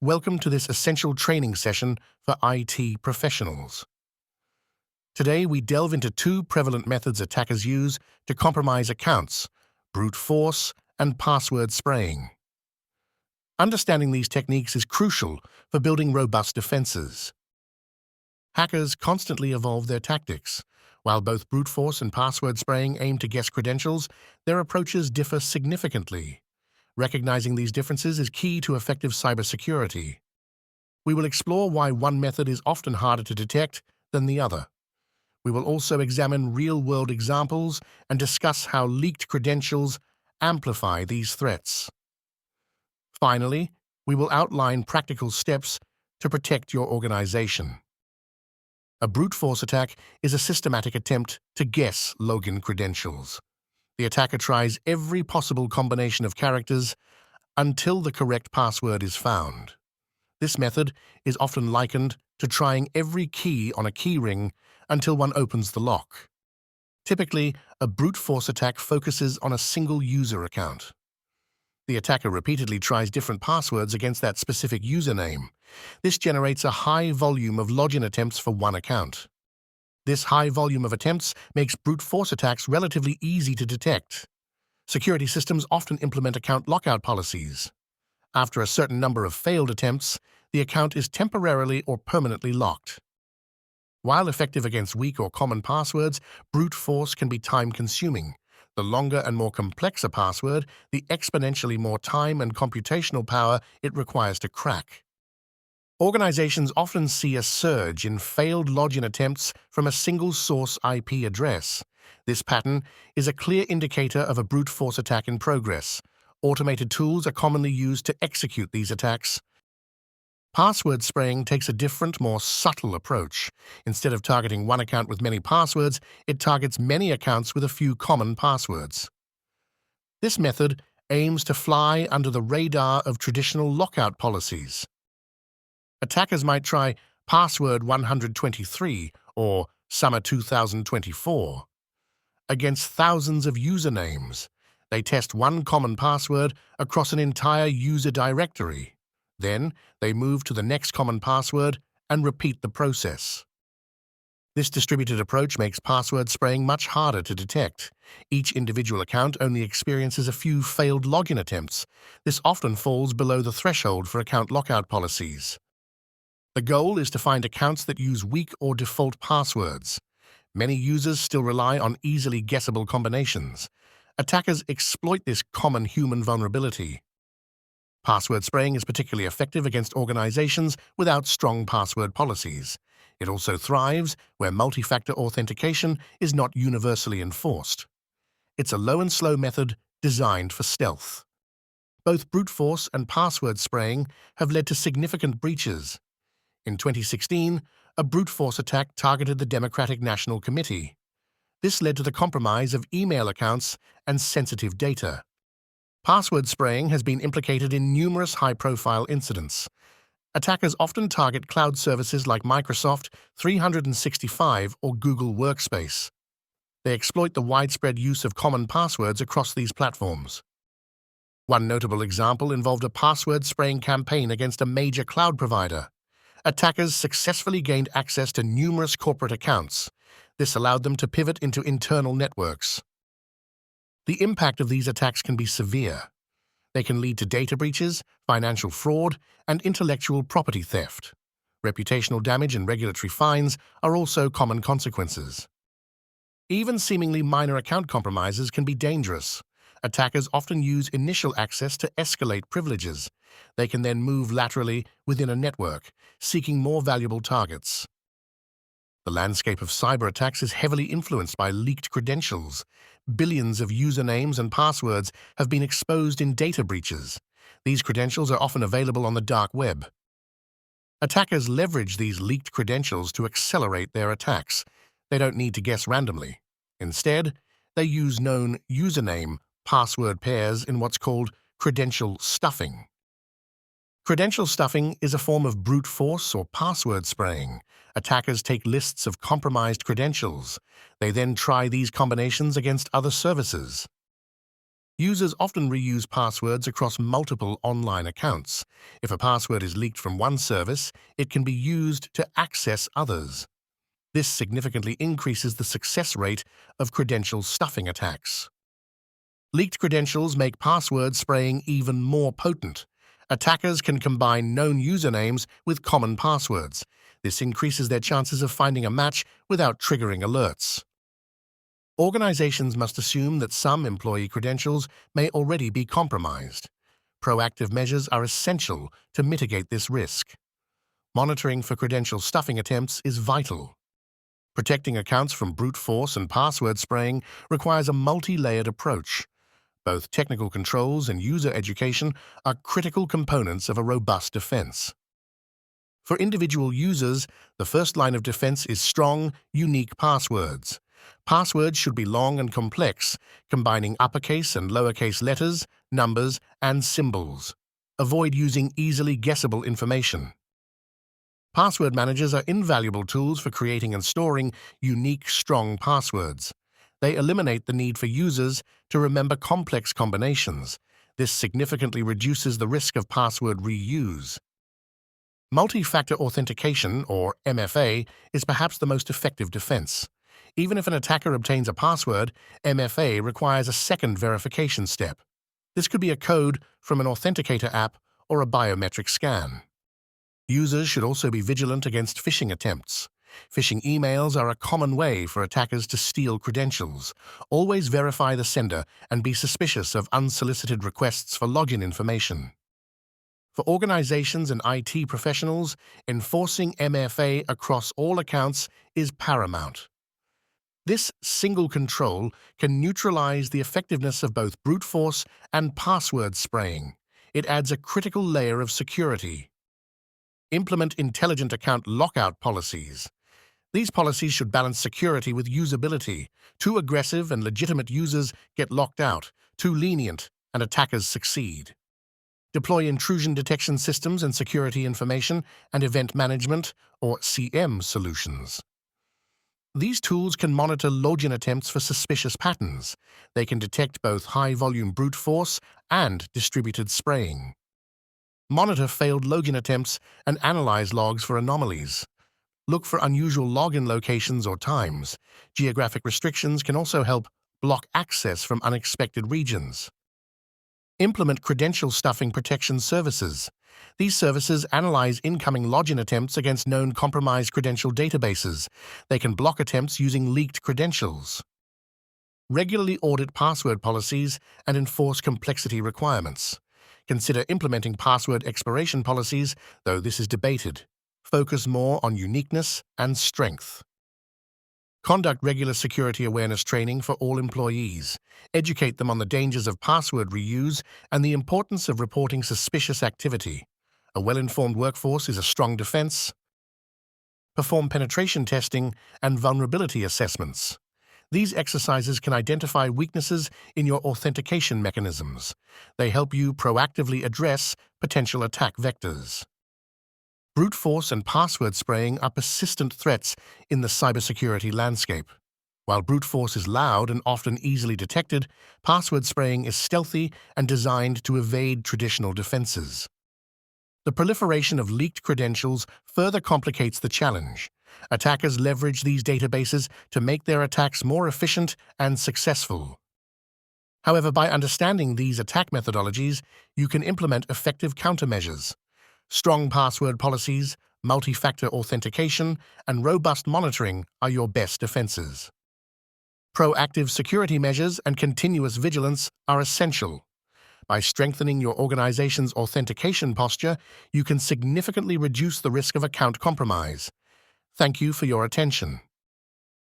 Welcome to this essential training session for IT professionals. Today, we delve into two prevalent methods attackers use to compromise accounts: brute force and password spraying. Understanding these techniques is crucial for building robust defenses. Hackers constantly evolve their tactics. While both brute force and password spraying aim to guess credentials, their approaches differ significantly. Recognizing these differences is key to effective cybersecurity. We will explore why one method is often harder to detect than the other. We will also examine real-world examples and discuss how leaked credentials amplify these threats. Finally, we will outline practical steps to protect your organization. A brute force attack is a systematic attempt to guess login credentials. The attacker tries every possible combination of characters until the correct password is found. This method is often likened to trying every key on a keyring until one opens the lock. Typically, a brute force attack focuses on a single user account. The attacker repeatedly tries different passwords against that specific username. This generates a high volume of login attempts for one account. This high volume of attempts makes brute force attacks relatively easy to detect. Security systems often implement account lockout policies. After a certain number of failed attempts, the account is temporarily or permanently locked. While effective against weak or common passwords, brute force can be time-consuming. The longer and more complex a password, the exponentially more time and computational power it requires to crack. Organizations often see a surge in failed login attempts from a single source IP address. This pattern is a clear indicator of a brute force attack in progress. Automated tools are commonly used to execute these attacks. Password spraying takes a different, more subtle approach. Instead of targeting one account with many passwords, it targets many accounts with a few common passwords. This method aims to fly under the radar of traditional lockout policies. Attackers might try password 123 or summer 2024 against thousands of usernames. They test one common password across an entire user directory. Then, they move to the next common password and repeat the process. This distributed approach makes password spraying much harder to detect. Each individual account only experiences a few failed login attempts. This often falls below the threshold for account lockout policies. The goal is to find accounts that use weak or default passwords. Many users still rely on easily guessable combinations. Attackers exploit this common human vulnerability. Password spraying is particularly effective against organizations without strong password policies. It also thrives where multi-factor authentication is not universally enforced. It's a low and slow method designed for stealth. Both brute force and password spraying have led to significant breaches. In 2016, a brute force attack targeted the Democratic National Committee. This led to the compromise of email accounts and sensitive data. Password spraying has been implicated in numerous high-profile incidents. Attackers often target cloud services like Microsoft 365 or Google Workspace. They exploit the widespread use of common passwords across these platforms. One notable example involved a password spraying campaign against a major cloud provider. Attackers successfully gained access to numerous corporate accounts. This allowed them to pivot into internal networks. The impact of these attacks can be severe. They can lead to data breaches, financial fraud, and intellectual property theft. Reputational damage and regulatory fines are also common consequences. Even seemingly minor account compromises can be dangerous. Attackers often use initial access to escalate privileges. They can then move laterally within a network, seeking more valuable targets. The landscape of cyber attacks is heavily influenced by leaked credentials. Billions of usernames and passwords have been exposed in data breaches. These credentials are often available on the dark web. Attackers leverage these leaked credentials to accelerate their attacks. They don't need to guess randomly. Instead, they use known username password pairs in what's called credential stuffing. Credential stuffing is a form of brute force or password spraying. Attackers take lists of compromised credentials. They then try these combinations against other services. Users often reuse passwords across multiple online accounts. If a password is leaked from one service, it can be used to access others. This significantly increases the success rate of credential stuffing attacks. Leaked credentials make password spraying even more potent. Attackers can combine known usernames with common passwords. This increases their chances of finding a match without triggering alerts. Organizations must assume that some employee credentials may already be compromised. Proactive measures are essential to mitigate this risk. Monitoring for credential stuffing attempts is vital. Protecting accounts from brute force and password spraying requires a multi-layered approach. Both technical controls and user education are critical components of a robust defense. For individual users, the first line of defense is strong, unique passwords. Passwords should be long and complex, combining uppercase and lowercase letters, numbers, and symbols. Avoid using easily guessable information. Password managers are invaluable tools for creating and storing unique, strong passwords. They eliminate the need for users to remember complex combinations. This significantly reduces the risk of password reuse. Multi-factor authentication, or MFA, is perhaps the most effective defense. Even if an attacker obtains a password, MFA requires a second verification step. This could be a code from an authenticator app or a biometric scan. Users should also be vigilant against phishing attempts. Phishing emails are a common way for attackers to steal credentials. Always verify the sender and be suspicious of unsolicited requests for login information. For organizations and IT professionals, enforcing MFA across all accounts is paramount. This single control can neutralize the effectiveness of both brute force and password spraying. It adds a critical layer of security. Implement intelligent account lockout policies. These policies should balance security with usability. Too aggressive and legitimate users get locked out. Too lenient and attackers succeed. Deploy intrusion detection systems and security information and event management, or CM, solutions. These tools can monitor login attempts for suspicious patterns. They can detect both high-volume brute force and distributed spraying. Monitor failed login attempts and analyze logs for anomalies. Look for unusual login locations or times. Geographic restrictions can also help block access from unexpected regions. Implement credential stuffing protection services. These services analyze incoming login attempts against known compromised credential databases. They can block attempts using leaked credentials. Regularly audit password policies and enforce complexity requirements. Consider implementing password expiration policies, though this is debated. Focus more on uniqueness and strength. Conduct regular security awareness training for all employees. Educate them on the dangers of password reuse and the importance of reporting suspicious activity. A well-informed workforce is a strong defense. Perform penetration testing and vulnerability assessments. These exercises can identify weaknesses in your authentication mechanisms. They help you proactively address potential attack vectors. Brute force and password spraying are persistent threats in the cybersecurity landscape. While brute force is loud and often easily detected, password spraying is stealthy and designed to evade traditional defenses. The proliferation of leaked credentials further complicates the challenge. Attackers leverage these databases to make their attacks more efficient and successful. However, by understanding these attack methodologies, you can implement effective countermeasures. Strong password policies, multi-factor authentication, and robust monitoring are your best defenses. Proactive security measures and continuous vigilance are essential. By strengthening your organization's authentication posture, you can significantly reduce the risk of account compromise. Thank you for your attention.